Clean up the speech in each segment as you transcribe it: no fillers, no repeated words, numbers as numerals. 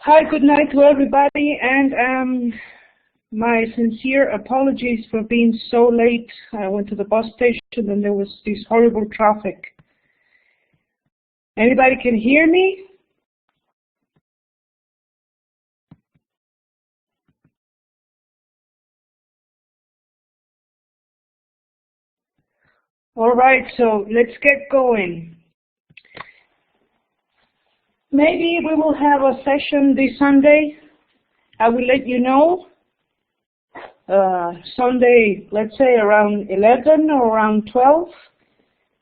Hi, good night to everybody, and my sincere apologies for being so late. I went to the bus station and there was this horrible traffic. Anybody can hear me? All right, so let's get going. Maybe we will have a session this Sunday. I will let you know. Sunday, let's say around 11 or around 12.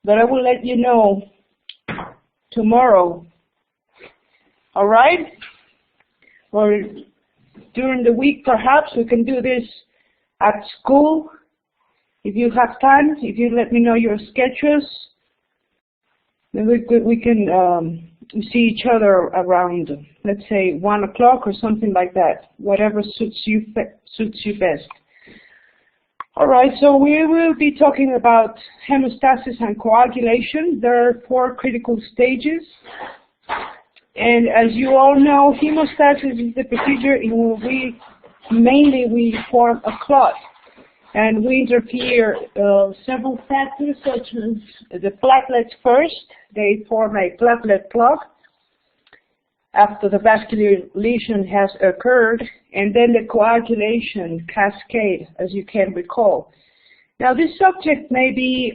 But I will let you know tomorrow. All right? Or during the week, perhaps we can do this at school. If you have time, if you let me know your schedules, then we can see each other around, let's say 1 o'clock or something like that. Whatever suits you best. All right, so we will be talking about hemostasis and coagulation. There are 4 critical stages. And as you all know, hemostasis is the procedure in which we form a clot. And we interfere several factors, such as the platelets first. They form a platelet plug after the vascular lesion has occurred, and then the coagulation cascade, as you can recall. Now, this subject may be,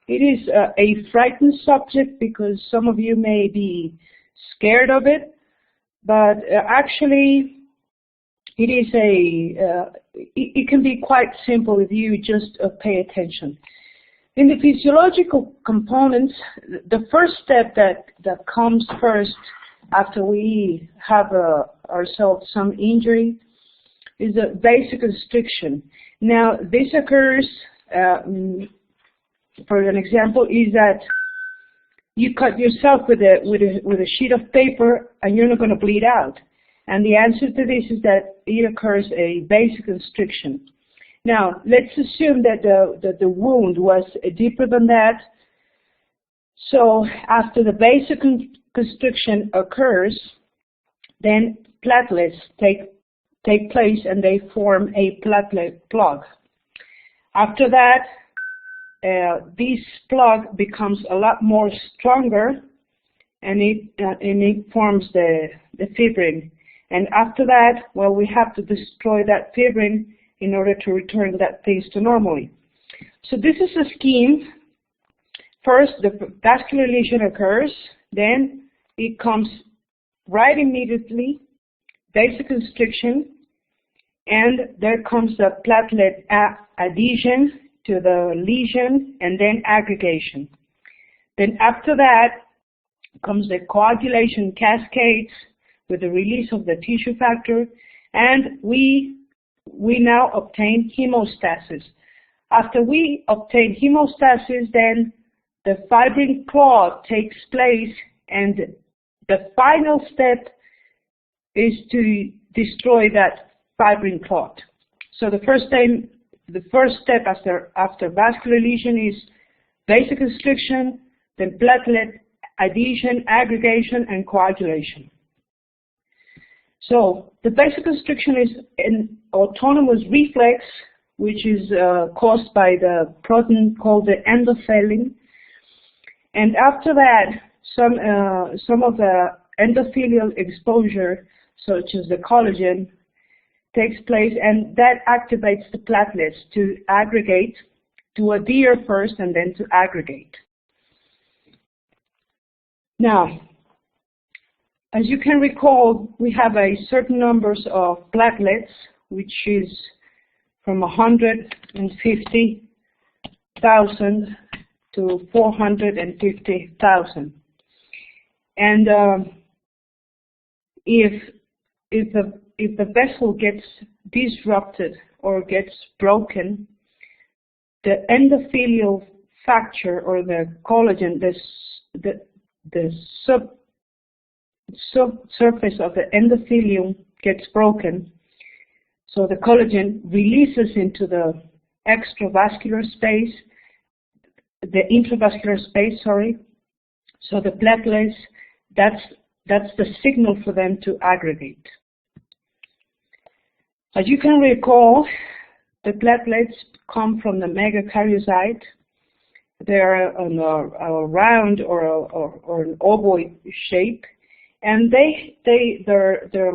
it is a frightened subject because some of you may be scared of it, but actually, it is it can be quite simple if you just pay attention. In the physiological components, the first step that comes first after we have ourselves some injury is a vasoconstriction. Now, this occurs, for an example, is that you cut yourself with a sheet of paper and you're not going to bleed out. And the answer to this is that it occurs a vasoconstriction. Now, let's assume that the wound was deeper than that. So after the vasoconstriction occurs, then platelets take place and they form a platelet plug. After that, this plug becomes a lot more stronger, and it forms the fibrin. And after that, well, we have to destroy that fibrin in order to return that things to normally. So this is a scheme. First, the vascular lesion occurs, then it comes right immediately, vasoconstriction, and there comes the platelet adhesion to the lesion, and then aggregation. Then after that comes the coagulation cascades with the release of the tissue factor, and we now obtain hemostasis. After we obtain hemostasis, then the fibrin clot takes place, and the final step is to destroy that fibrin clot. So the first step after vascular lesion is vasoconstriction, then platelet adhesion, aggregation, and coagulation. So the vasoconstriction is an autonomous reflex, which is caused by the protein called the endothelin. And after that, some of the endothelial exposure, such as the collagen, takes place, and that activates the platelets to aggregate, to adhere first, and then to aggregate. Now, as you can recall, we have a certain numbers of platelets, which is from 150,000 to 450,000. And if the vessel gets disrupted or gets broken, the endothelial factor or the collagen, the surface of the endothelium gets broken, so the collagen releases into the intravascular space, so the platelets, that's That's the signal for them to aggregate. As you can recall, the platelets come from the megakaryocyte. They're on a round or an ovoid shape, and their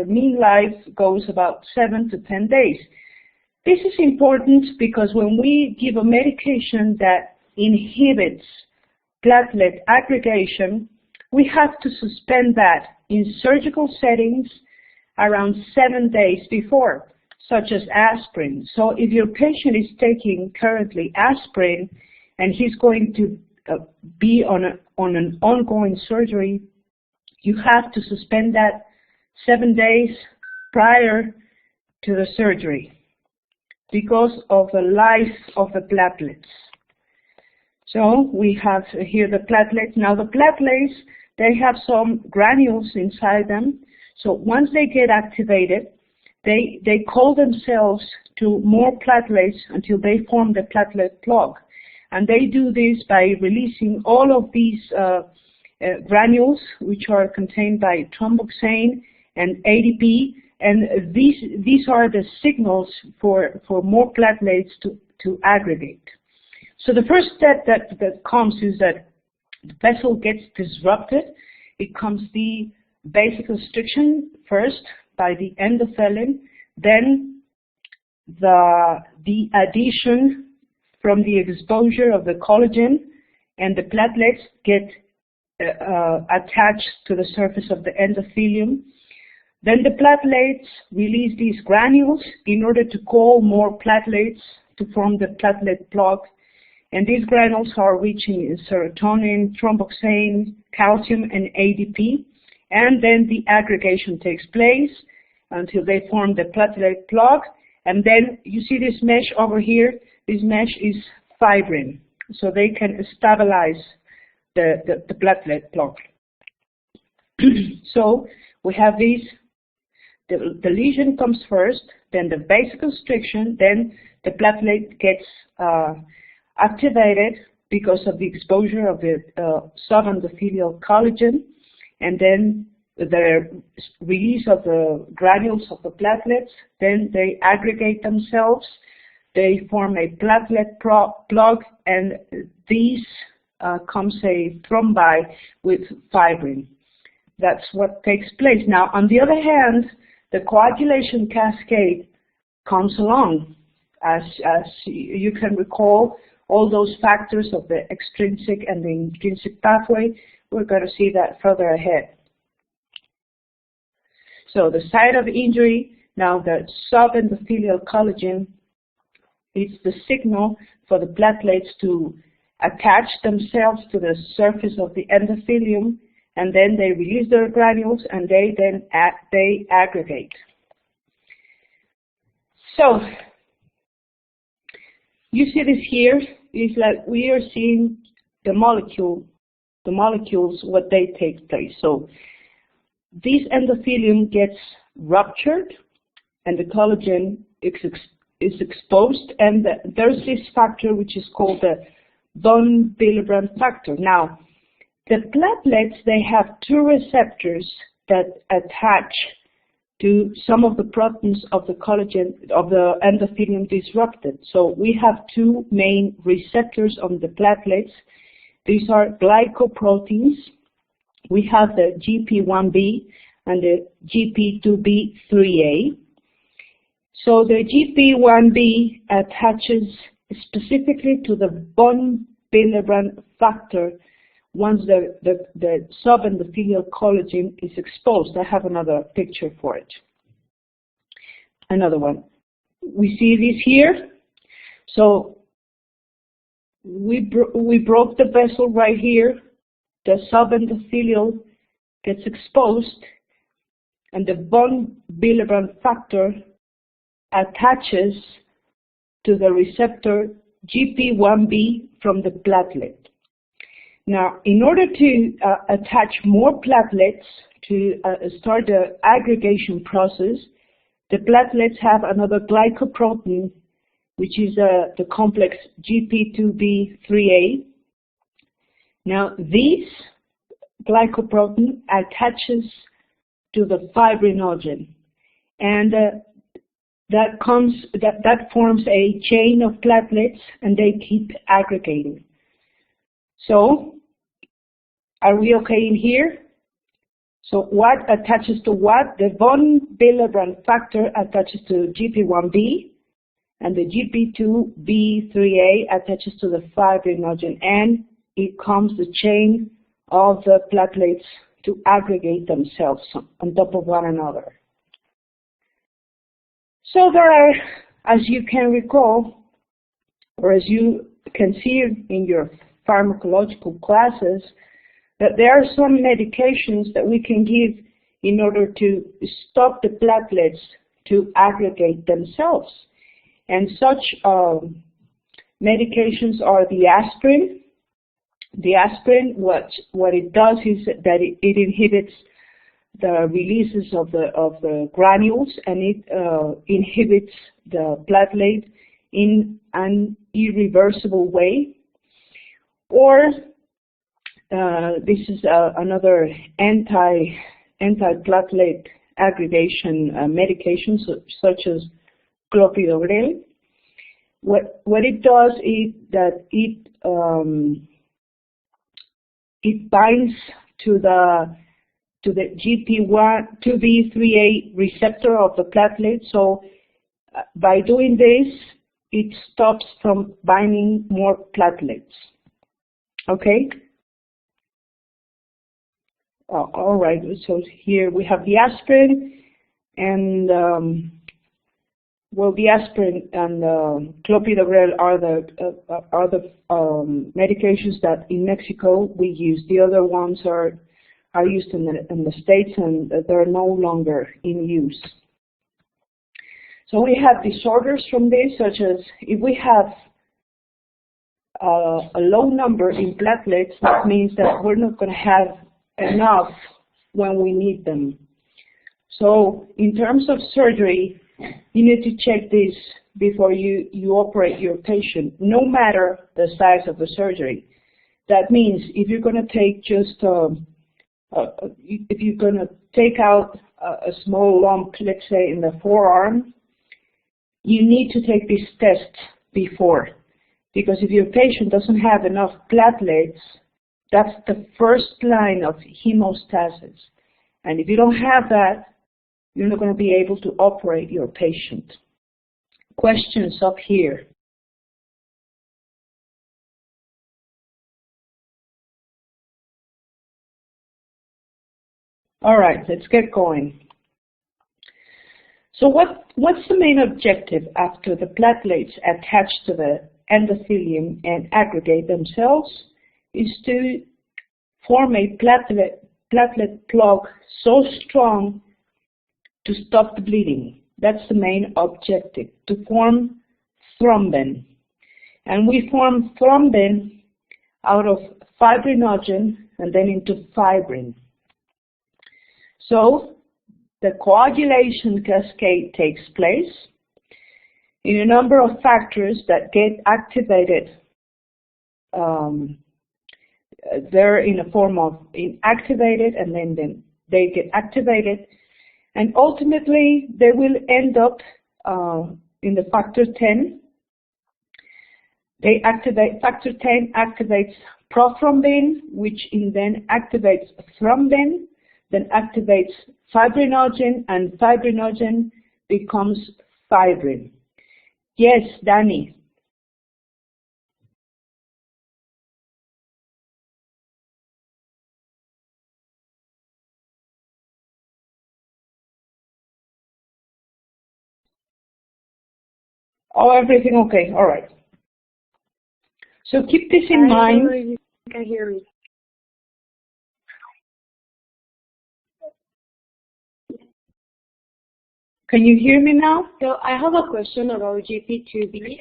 mean life goes about 7 to 10 days. This is important because when we give a medication that inhibits platelet aggregation, we have to suspend that in surgical settings around 7 days before, such as aspirin. So if your patient is taking currently aspirin and he's going to be on an ongoing surgery, you have to suspend that 7 days prior to the surgery because of the life of the platelets. So we have here the platelets. Now the platelets, they have some granules inside them. So once they get activated, they call themselves to more platelets until they form the platelet plug. And they do this by releasing all of these granules, which are contained by thromboxane and ADP, and these are the signals for more platelets to aggregate. So the first step that comes is that the vessel gets disrupted. It comes the vasoconstriction first by the endothelin, then the adhesion from the exposure of the collagen, and the platelets get attached to the surface of the endothelium. Then the platelets release these granules in order to call more platelets to form the platelet plug. And these granules are rich in serotonin, thromboxane, calcium, and ADP. And then the aggregation takes place until they form the platelet plug. And then you see this mesh over here. This mesh is fibrin, so they can stabilize the platelet plug. So we have these. The lesion comes first, then the vasoconstriction, then the platelet gets activated because of the exposure of the subendothelial collagen, and then the release of the granules of the platelets. Then they aggregate themselves, they form a platelet plug, and these comes a thrombi with fibrin. That's what takes place. Now, on the other hand, the coagulation cascade comes along. As you can recall, all those factors of the extrinsic and the intrinsic pathway, we're going to see that further ahead. So the site of injury, now the subendothelial collagen, is the signal for the platelets to attach themselves to the surface of the endothelium, and then they release their granules, and they aggregate. So you see this here is like we are seeing the molecules, what they take place. So this endothelium gets ruptured, and the collagen is exposed, and there's this factor which is called the von Willebrand factor. Now, the platelets, they have two receptors that attach to some of the proteins of the collagen, of the endothelium disrupted. So we have two main receptors on the platelets. These are glycoproteins. We have the GP1B and the GP2B3A. So the GP1B attaches specifically to the von Willebrand factor once the subendothelial collagen is exposed. I have another picture for it. Another one. We see this here. So we broke the vessel right here. The subendothelial gets exposed, and the von Willebrand factor attaches to the receptor GP1B from the platelet. Now, in order to attach more platelets to start the aggregation process, the platelets have another glycoprotein, which is the complex GP2B3A. Now, this glycoprotein attaches to the fibrinogen, and that forms a chain of platelets, and they keep aggregating. So, are we okay in here? So what attaches to what? The von Willebrand factor attaches to GP1B, and the GP2B3A attaches to the fibrinogen, and it comes the chain of the platelets to aggregate themselves on top of one another. So there are, as you can recall, or as you can see in your pharmacological classes, that there are some medications that we can give in order to stop the platelets to aggregate themselves. And such medications are the aspirin. The aspirin, what it does is that it inhibits the releases of the granules, and it inhibits the platelet in an irreversible way. Or this is another anti-platelet aggregation medication, such as clopidogrel. What it does is that it binds to the GP2B3A receptor of the platelet. So by doing this, it stops from binding more platelets. Okay. All right. So here we have the aspirin, and well, the aspirin and clopidogrel are the medications that in Mexico we use. The other ones are used in the States, and they're no longer in use. So we have disorders from this, such as if we have a low number in platelets, that means that we're not going to have enough when we need them. So in terms of surgery, you need to check this before you operate your patient, no matter the size of the surgery. That means if you're going to take just if you're going to take out a small lump, let's say in the forearm, you need to take this test before, because if your patient doesn't have enough platelets, that's the first line of hemostasis. And if you don't have that, you're not going to be able to operate your patient. Questions up here? All right, let's get going. So what's the main objective after the platelets attach to the endothelium and aggregate themselves? Is to form a platelet plug so strong to stop the bleeding. That's the main objective, to form thrombin. And we form thrombin out of fibrinogen and then into fibrin. So the coagulation cascade takes place in a number of factors that get activated. They're in a form of inactivated, and then they get activated, and ultimately they will end up in the factor 10. They activate, factor 10 activates prothrombin, which then activates thrombin, then activates fibrinogen, and fibrinogen becomes fibrin. Yes, Danny. Oh, everything okay? All right. So keep this in mind. I don't know if you can hear me. Can you hear me now? So I have a question about GP2B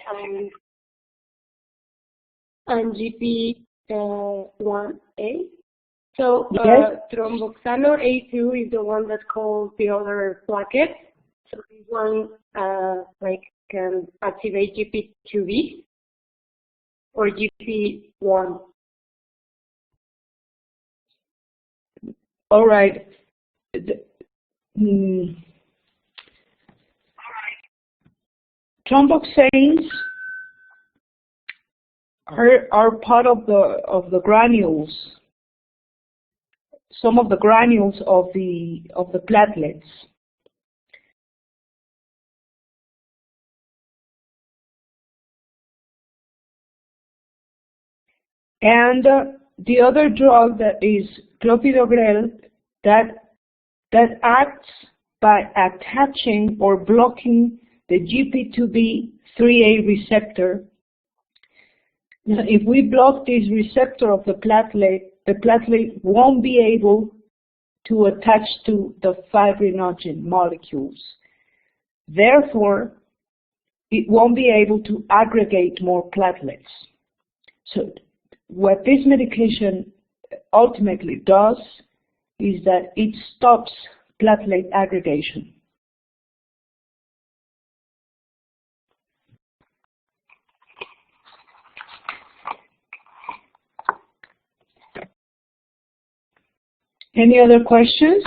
and GP1A. So Yes. thromboxanol A2 is the one that calls the other plaquette. So this one can activate GP2B or GP1. All right. Mm, thromboxanes are part of the granules, some of the granules of the platelets. And the other drug that is clopidogrel that acts by attaching or blocking the GP2B3A receptor. Now, if we block this receptor of the platelet won't be able to attach to the fibrinogen molecules. Therefore, it won't be able to aggregate more platelets. So what this medication ultimately does is that it stops platelet aggregation. Any other questions?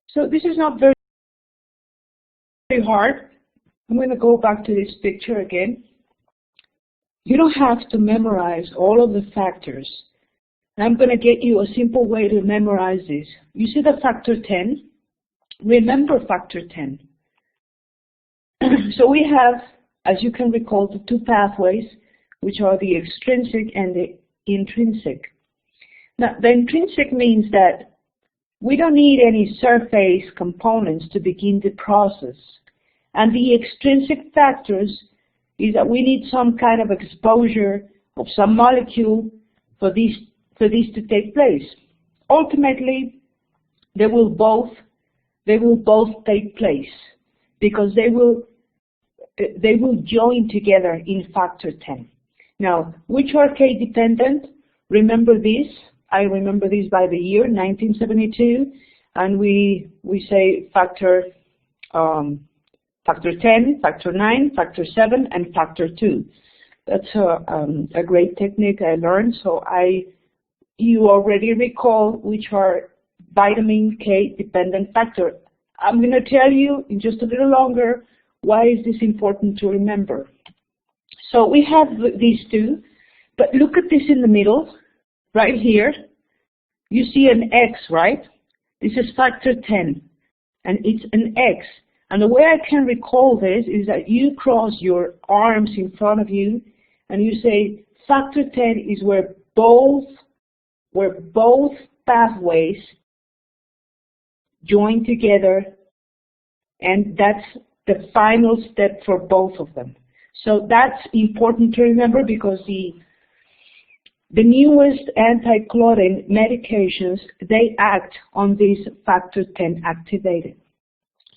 So this is not very hard. I'm going to go back to this picture again. You don't have to memorize all of the factors. I'm going to get you a simple way to memorize this. You see the factor 10? Remember factor 10. So we have, as you can recall, the two pathways, which are the extrinsic and the intrinsic. Now, the intrinsic means that we don't need any surface components to begin the process. And the extrinsic factors is that we need some kind of exposure of some molecule for this to take place. Ultimately, they will both take place because they will join together in factor 10. Now, which are K-dependent? Remember this. I remember this by the year 1972, and we say factor 10, factor 9, factor 7, and factor 2. That's a great technique I learned. So you already recall which are vitamin K dependent factor. I'm going to tell you in just a little longer why is this important to remember. So we have these two, but look at this in the middle. Right here, you see an X, right? This is factor 10, and it's an X. And the way I can recall this is that you cross your arms in front of you, and you say factor 10 is where both pathways join together, and that's the final step for both of them. So that's important to remember because the newest anti-clotting medications, they act on this factor 10 activated.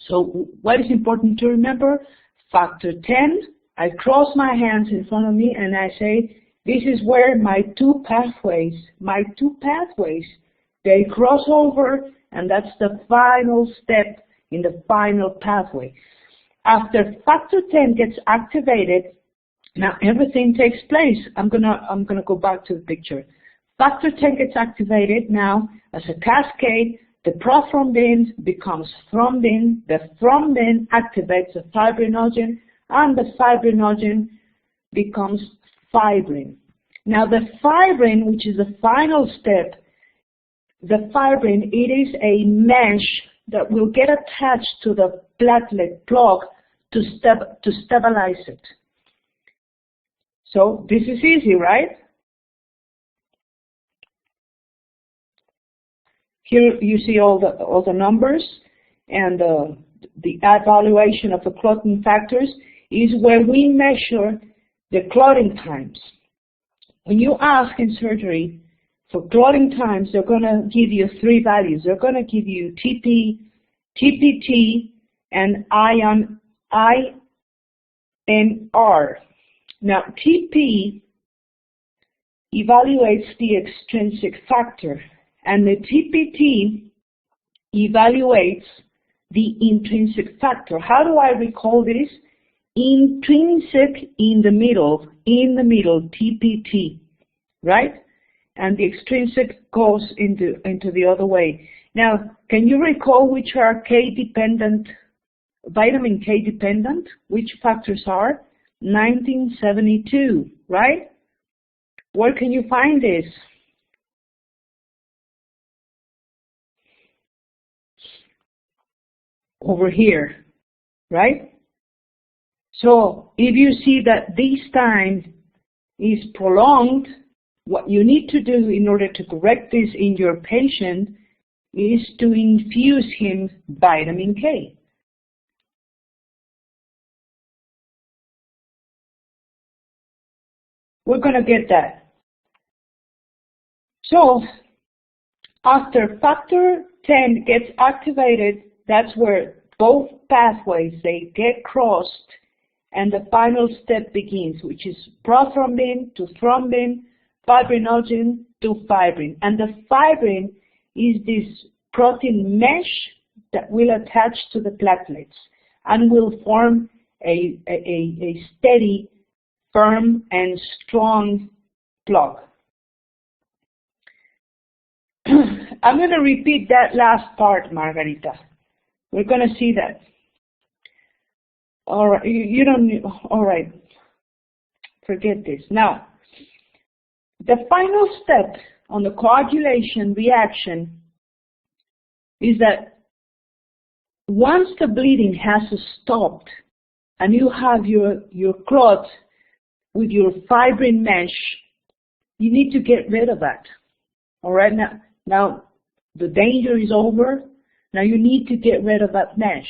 So what is important to remember? Factor 10, I cross my hands in front of me and I say, this is where my two pathways, they cross over, and that's the final step in the final pathway. After factor 10 gets activated, now everything takes place. I'm gonna go back to the picture. Factor 10 gets activated now as a cascade. The prothrombin becomes thrombin. The thrombin activates the fibrinogen, and the fibrinogen becomes fibrin. Now the fibrin, which is the final step, the fibrin, it is a mesh that will get attached to the platelet plug to stabilize it. So this is easy, right? Here you see all the numbers, and the evaluation of the clotting factors is where we measure the clotting times. When you ask in surgery for clotting times, they're going to give you three values. They're going to give you TP, TPT, and INR. Now, TP evaluates the extrinsic factor, and the TPT evaluates the intrinsic factor. How do I recall this? Intrinsic in the middle, TPT, right? And the extrinsic goes into the other way. Now, can you recall which are K-dependent, vitamin K-dependent? Which factors are? 1972, right? Where can you find this? Over here, right? So if you see that this time is prolonged, what you need to do in order to correct this in your patient is to infuse him vitamin K. We're going to get that. So after factor 10 gets activated, that's where both pathways, they get crossed and the final step begins, which is prothrombin to thrombin, fibrinogen to fibrin. And the fibrin is this protein mesh that will attach to the platelets and will form a steady, firm, and strong plug. I'm going to repeat that last part, Margarita. We're going to see that. All right, you don't need, all right, forget this. Now, the final step on the coagulation reaction is that once the bleeding has stopped and you have your clot with your fibrin mesh, you need to get rid of that. All right, now the danger is over. Now you need to get rid of that mesh.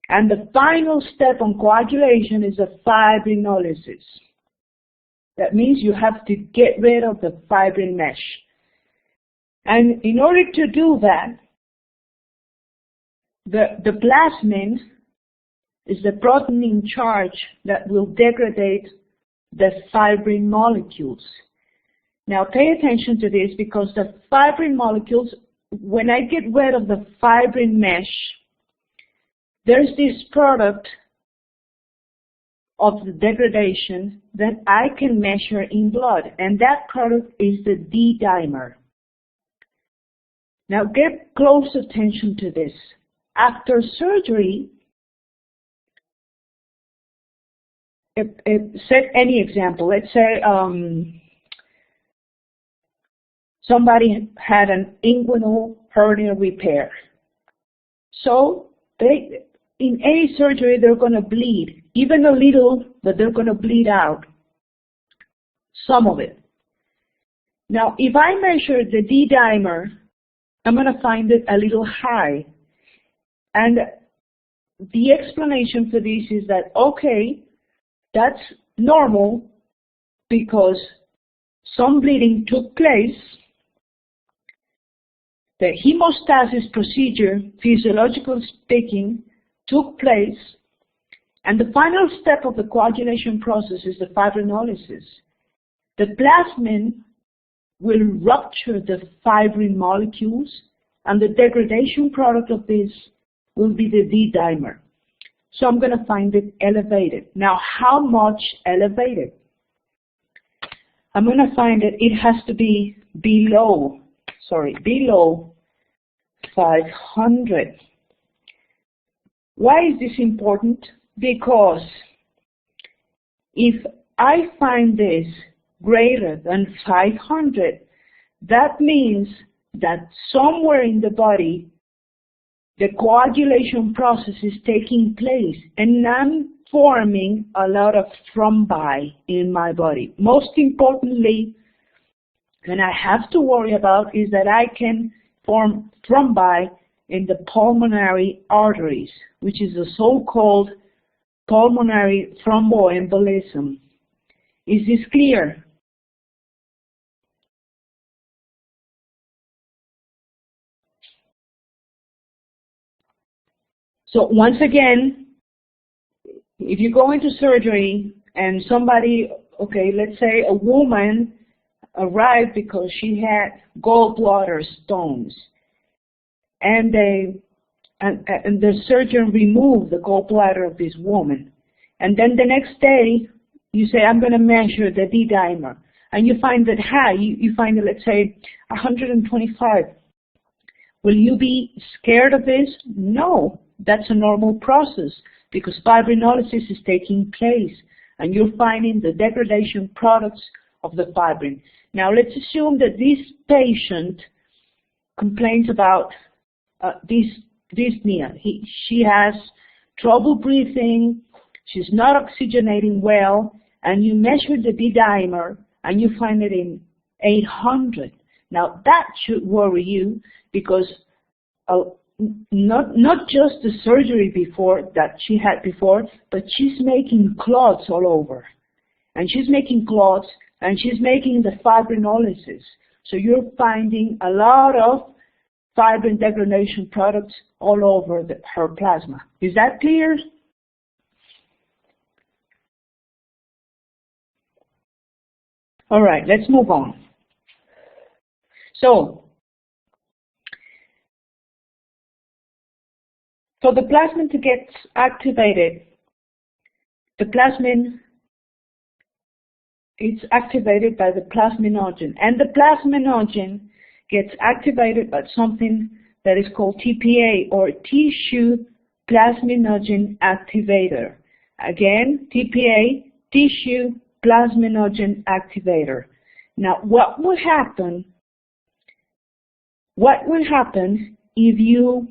And the final step on coagulation is a fibrinolysis. That means you have to get rid of the fibrin mesh. And in order to do that, the plasmin is the protein in charge that will degrade the fibrin molecules. Now pay attention to this, because the fibrin molecules, when I get rid of the fibrin mesh, there's this product of the degradation that I can measure in blood, and that product is the D-dimer. Now get close attention to this. After surgery, set any example. Let's say somebody had an inguinal hernia repair. So in any surgery, they're going to bleed, even a little, but they're going to bleed out some of it. Now, if I measure the D-dimer, I'm going to find it a little high. And the explanation for this is that, okay, that's normal because some bleeding took place. The hemostasis procedure, physiologically speaking, took place, and the final step of the coagulation process is the fibrinolysis. The plasmin will rupture the fibrin molecules, and the degradation product of this will be the D-dimer. So I'm going to find it elevated. Now, how much elevated? I'm going to find that it has to be below 500. Why is this important? Because if I find this greater than 500, that means that somewhere in the body, the coagulation process is taking place, and I'm forming a lot of thrombi in my body. Most importantly, and I have to worry about, is that I can form thrombi in the pulmonary arteries, which is the so-called pulmonary thromboembolism. Is this clear? So once again, if you go into surgery and somebody, okay, let's say a woman arrived because she had gallbladder stones, and they and the surgeon removed the gallbladder of this woman. And then the next day, you say, I'm going to measure the D-dimer. And you find it high. You find it, let's say, 125. Will you be scared of this? No, that's a normal process because fibrinolysis is taking place and you're finding the degradation products of the fibrin. Now let's assume that this patient complains about dyspnea. She has trouble breathing, she's not oxygenating well, and you measure the D-dimer and you find it in 800. Now that should worry you because not just the surgery that she had before, but she's making clots all over. And she's making clots and she's making the fibrinolysis. So you're finding a lot of fibrin degradation products all over her plasma. Is that clear? All right, let's move on. So for the plasmin to get activated, the plasmin is activated by the plasminogen, and the plasminogen gets activated by something that is called TPA, or tissue plasminogen activator. Again, TPA, tissue plasminogen activator. Now, what will happen if you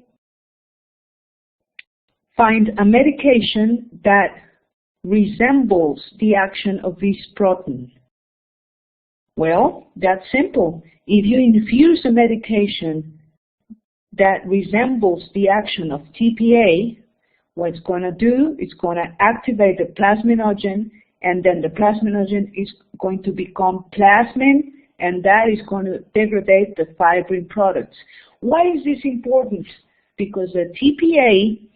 find a medication that resembles the action of this protein? Well, that's simple. If you infuse a medication that resembles the action of TPA, what it's going to do, it's going to activate the plasminogen, and then the plasminogen is going to become plasmin, and that is going to degrade the fibrin products. Why is this important? Because the TPA,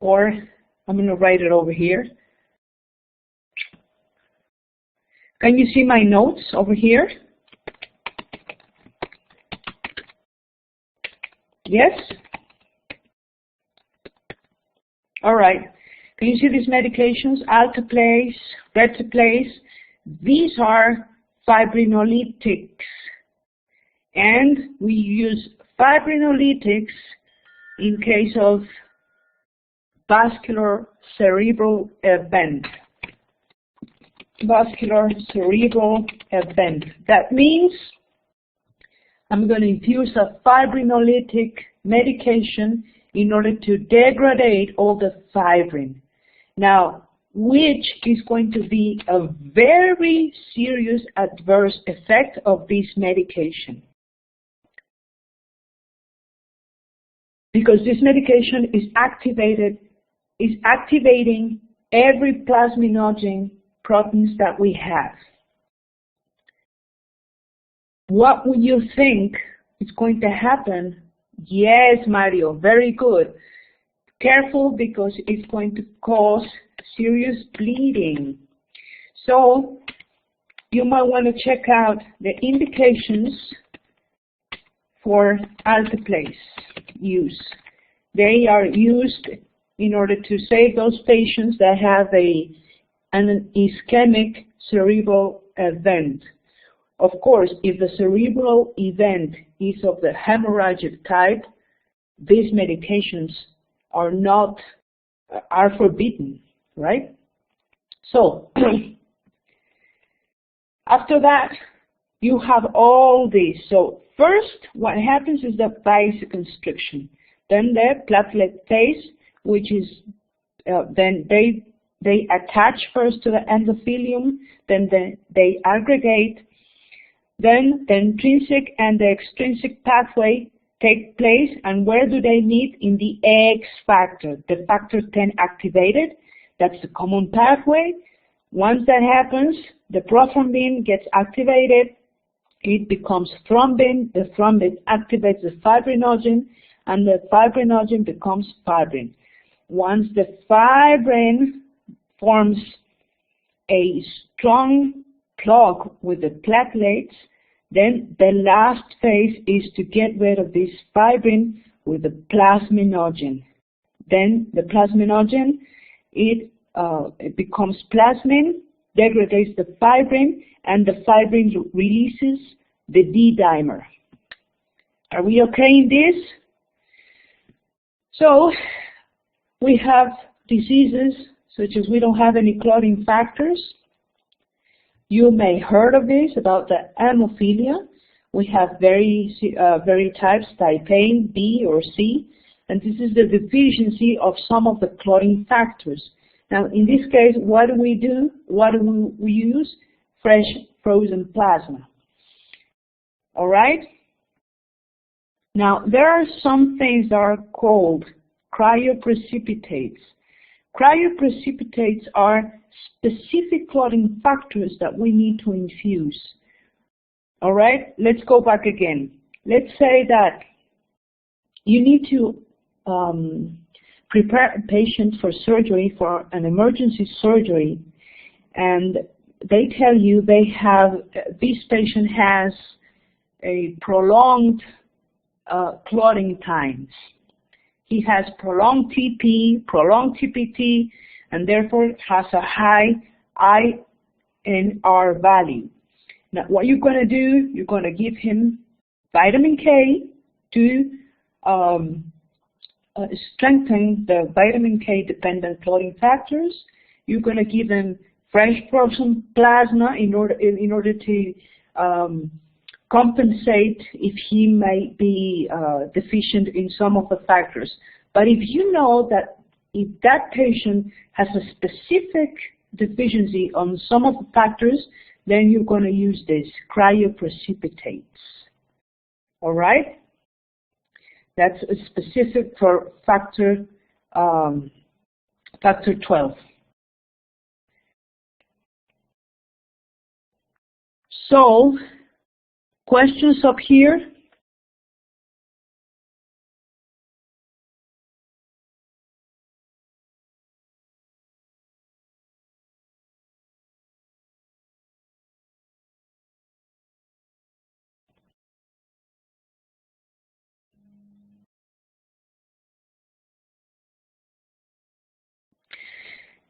or I'm going to write it over here. Can you see my notes over here? Yes? All right. Can you see these medications? Alteplase, Reteplase. These are fibrinolytics. And we use fibrinolytics in case of vascular cerebral event. Vascular cerebral event. That means I'm going to infuse a fibrinolytic medication in order to degrade all the fibrin. Now, which is going to be a very serious adverse effect of this medication. Because this medication is activating every plasminogen proteins that we have. What would you think is going to happen? Yes, Mario, very good. Careful, because it's going to cause serious bleeding. So you might want to check out the indications for alteplase use. They are used in order to save those patients that have an ischemic cerebral event. Of course, if the cerebral event is of the hemorrhagic type, these medications are forbidden, right? So after that, you have all this. So first, what happens is the vasoconstriction. Then the platelet phase, which is then they attach first to the endothelium, then they aggregate, then the intrinsic and the extrinsic pathway take place, and where do they meet? In the X factor, the factor 10 activated. That's the common pathway. Once that happens, the prothrombin gets activated, it becomes thrombin, the thrombin activates the fibrinogen, and the fibrinogen becomes fibrin. Once the fibrin forms a strong plug with the platelets, then the last phase is to get rid of this fibrin with the plasminogen. Then the plasminogen, it becomes plasmin, degrades the fibrin, and the fibrin releases the D-dimer. Are we okay in this? So we have diseases such as we don't have any clotting factors. You may have heard of this, about the hemophilia. We have very types, type A, B, or C, and this is the deficiency of some of the clotting factors. Now, in this case, what do we do? What do we use? Fresh frozen plasma. All right? Now, there are some things that are called cryoprecipitates. Cryoprecipitates are specific clotting factors that we need to infuse. All right? Let's go back again. Let's say that you need to prepare a patient for surgery, for an emergency surgery, and they tell you this patient has a prolonged clotting times. He has prolonged TP, prolonged TPT, and therefore has a high INR value. Now, what you're going to do, you're going to give him vitamin K to strengthen the vitamin K dependent clotting factors. You're going to give him fresh frozen plasma in order to compensate if he may be deficient in some of the factors. But if you know that if that patient has a specific deficiency on some of the factors, then you're going to use this cryoprecipitates. All right? That's specific for factor 12. So, questions up here?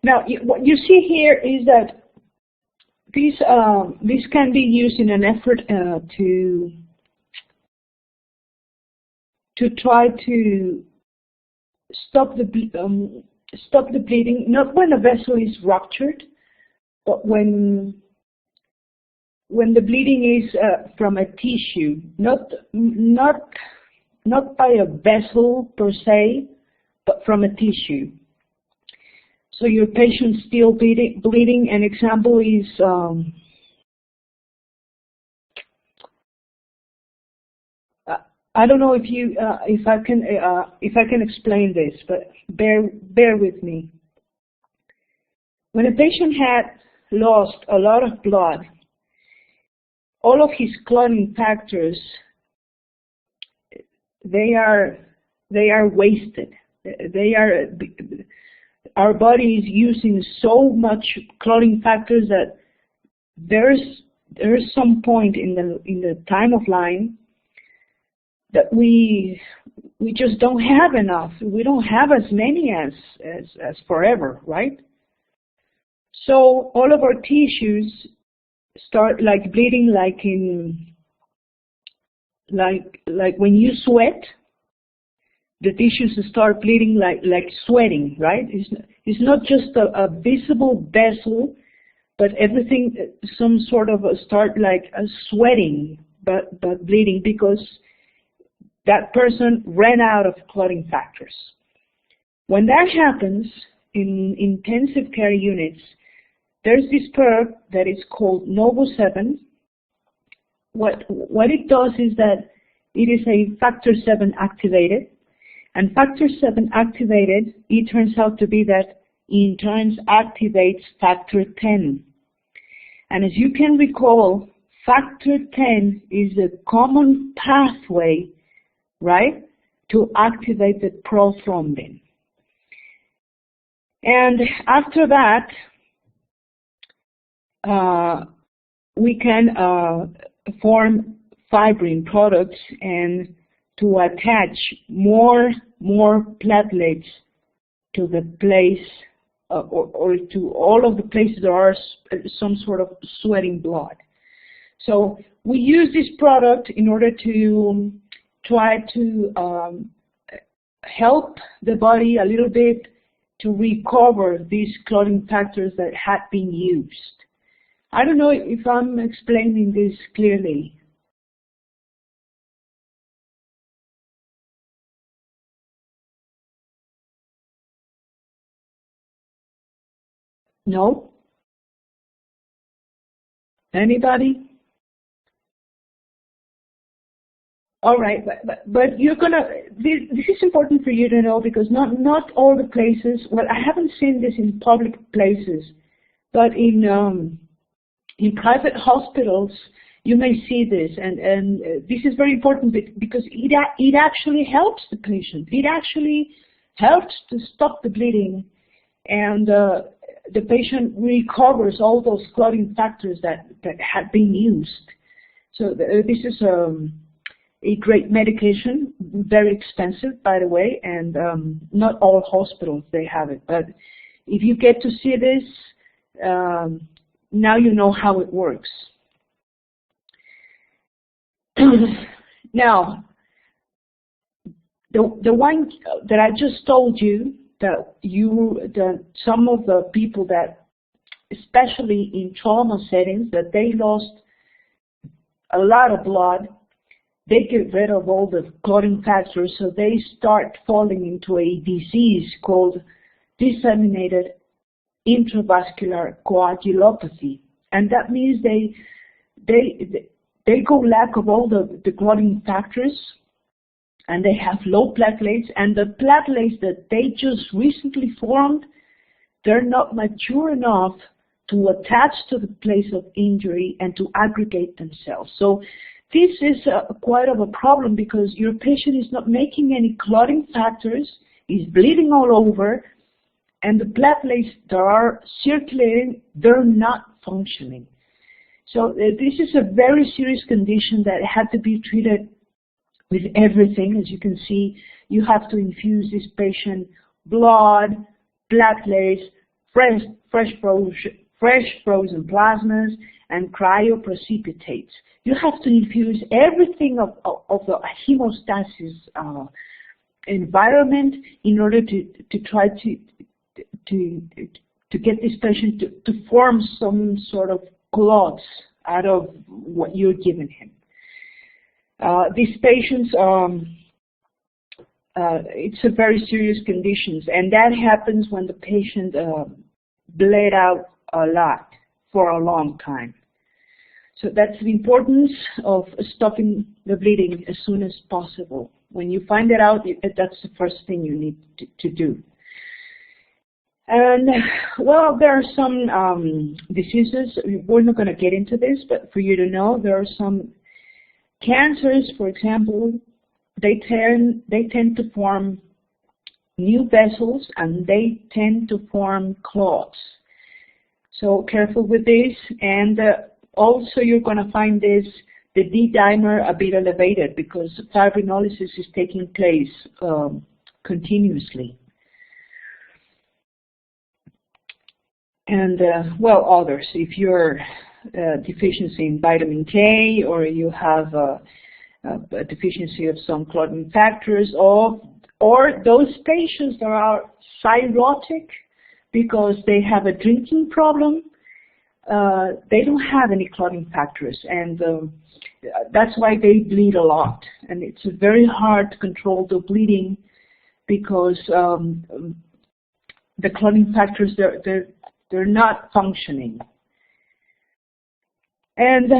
Now, what you see here is that this can be used in an effort to try to stop the bleeding, not when a vessel is ruptured, but when the bleeding is from a tissue, not by a vessel per se, but from a tissue. So your patient's still bleeding. An example is I don't know if I can explain this, but bear with me. When a patient had lost a lot of blood, all of his clotting factors, they are wasted. Our body is using so much clotting factors that there's some point in the time of line that we just don't have enough. We don't have as many as forever, right? So all of our tissues start like bleeding, like when you sweat, the tissues start bleeding like sweating, right? It's not just a visible vessel, but everything, some sort of start like a sweating, but bleeding, because that person ran out of clotting factors. When that happens in intensive care units, there's this perk that is called Novo-7. What it does is that it is a factor 7 activated. And factor 7 activated, it turns out to be that in turn activates factor 10. And as you can recall, factor 10 is a common pathway, right, to activate the prothrombin. And after that, we can form fibrin products and to attach more platelets to the place or to all of the places there are some sort of sweating blood. So we use this product in order to try to help the body a little bit to recover these clotting factors that had been used. I don't know if I'm explaining this clearly. No? Anybody? All right, but you're gonna. This is important for you to know because not all the places. Well, I haven't seen this in public places, but in private hospitals you may see this, and this is very important because it actually helps the patient. It actually helps to stop the bleeding, and the patient recovers all those clotting factors that had been used. So this is a great medication, very expensive, by the way, and not all hospitals, they have it. But if you get to see this, now you know how it works. Now, the one that I just told you, that some of the people that, especially in trauma settings, that they lost a lot of blood, they get rid of all the clotting factors, so they start falling into a disease called disseminated intravascular coagulopathy, and that means they go lack of all the clotting factors, and they have low platelets, and the platelets that they just recently formed, they're not mature enough to attach to the place of injury and to aggregate themselves. So this is quite of a problem because your patient is not making any clotting factors, is bleeding all over, and the platelets that are circulating, they're not functioning. So this is a very serious condition that had to be treated with everything. As you can see, you have to infuse this patient blood, platelets, fresh frozen plasmas, and cryoprecipitates. You have to infuse everything of the hemostasis environment in order to try to get this patient to form some sort of clots out of what you're giving him. These patients, it's a very serious condition, and that happens when the patient bled out a lot for a long time. So that's the importance of stopping the bleeding as soon as possible. When you find it out, that's the first thing you need to do. And, well, there are some diseases. We're not going to get into this, but for you to know, there are some cancers, for example, they tend to form new vessels, and they tend to form clots. So careful with this, and also you're going to find the D-dimer a bit elevated because fibrinolysis is taking place continuously. And, well, others. If you're deficiency in vitamin K, or you have a deficiency of some clotting factors, or those patients that are cirrhotic because they have a drinking problem, they don't have any clotting factors, and that's why they bleed a lot. And it's very hard to control the bleeding because the clotting factors, they're not functioning. And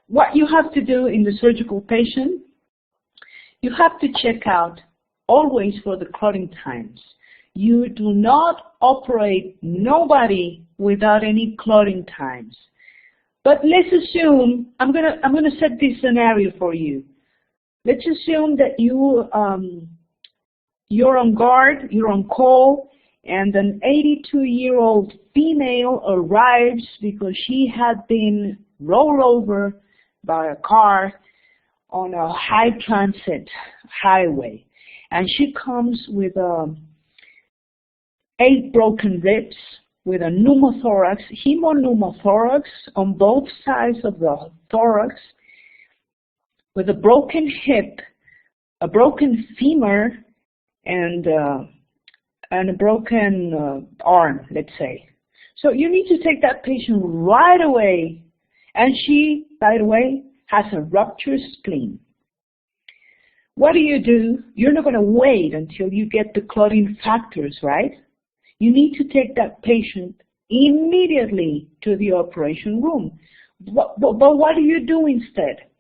what you have to do in the surgical patient, you have to check out always for the clotting times. You do not operate nobody without any clotting times. But let's assume, I'm gonna set this scenario for you. Let's assume that you're on guard, you're on call, and an 82-year-old female arrives because she had been rolled over by a car on a high transit highway, and she comes with 8 broken ribs, with a pneumothorax, hemopneumothorax on both sides of the thorax, with a broken hip, a broken femur, and a broken arm, let's say. So you need to take that patient right away. And she, by the way, has a ruptured spleen. What do? You're not going to wait until you get the clotting factors, right? You need to take that patient immediately to the operation room. But what do you do instead?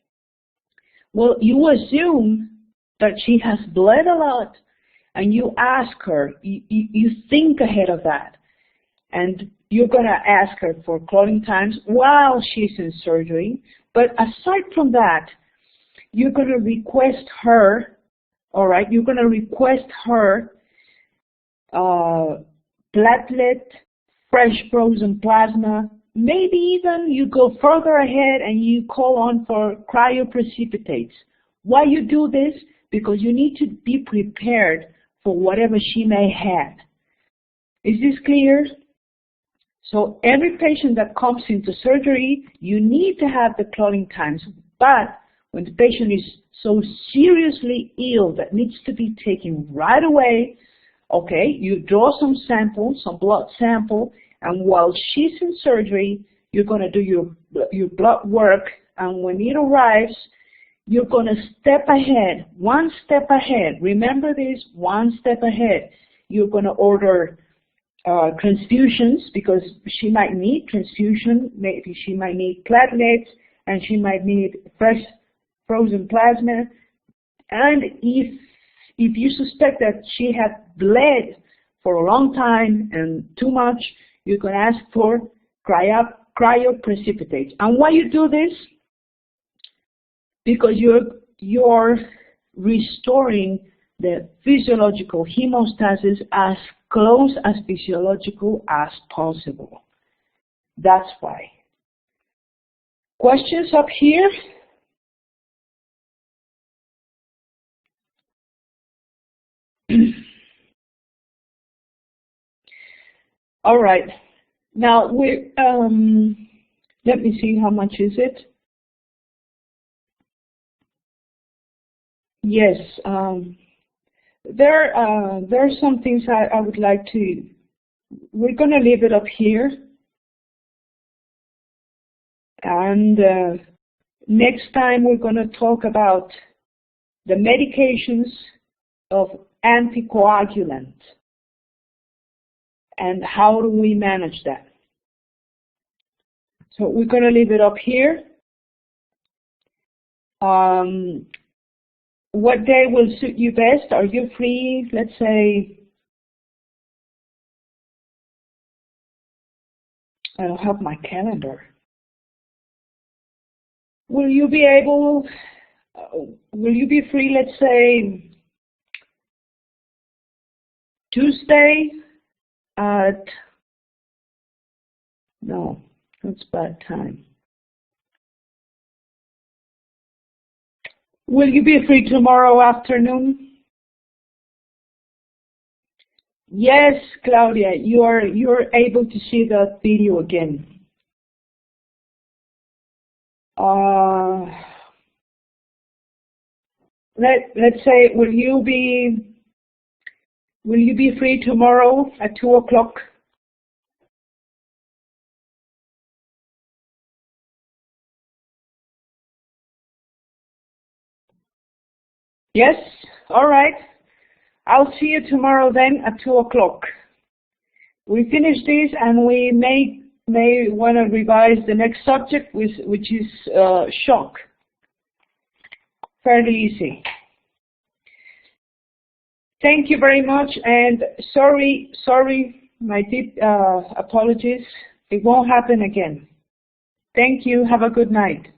Well, you assume that she has bled a lot, and you ask her, you think ahead of that, and you're going to ask her for clotting times while she's in surgery. But aside from that, you're going to request her, all right, you're going to request her platelet, fresh frozen plasma. Maybe even you go further ahead and you call on for cryoprecipitates. Why you do this? Because you need to be prepared for whatever she may have. Is this clear? So every patient that comes into surgery, you need to have the clotting times. But when the patient is so seriously ill that needs to be taken right away, okay, you draw some samples, some blood sample, and while she's in surgery, you're going to do your blood work, and when it arrives, you're going to step ahead, one step ahead. Remember this, one step ahead. You're going to order transfusions, because she might need transfusion, maybe she might need platelets, and she might need fresh frozen plasma. And if you suspect that she had bled for a long time and too much, you can ask for cryoprecipitates. And why you do this? Because you're restoring the physiological hemostasis as close as physiological as possible. That's why. Questions up here? All right. Now we let me see, how much is it? Yes, there are some things I would like to. We're going to leave it up here, and next time we're going to talk about the medications of anticoagulant and how do we manage that. So we're going to leave it up here. What day will suit you best? Are you free, let's say, I don't have my calendar. Will you be free, let's say, Tuesday at, no, that's bad time. Will you be free tomorrow afternoon? Yes, Claudia, you're able to see that video again. Let's say, will you be free tomorrow at 2 o'clock? Yes? All right. I'll see you tomorrow then at 2 o'clock. We finish this, and we may want to revise the next subject, which is shock. Fairly easy. Thank you very much, and sorry, my deep apologies. It won't happen again. Thank you. Have a good night.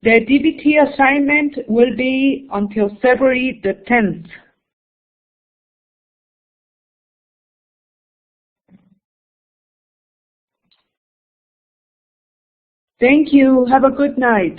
The DBT assignment will be until February the 10th. Thank you. Have a good night.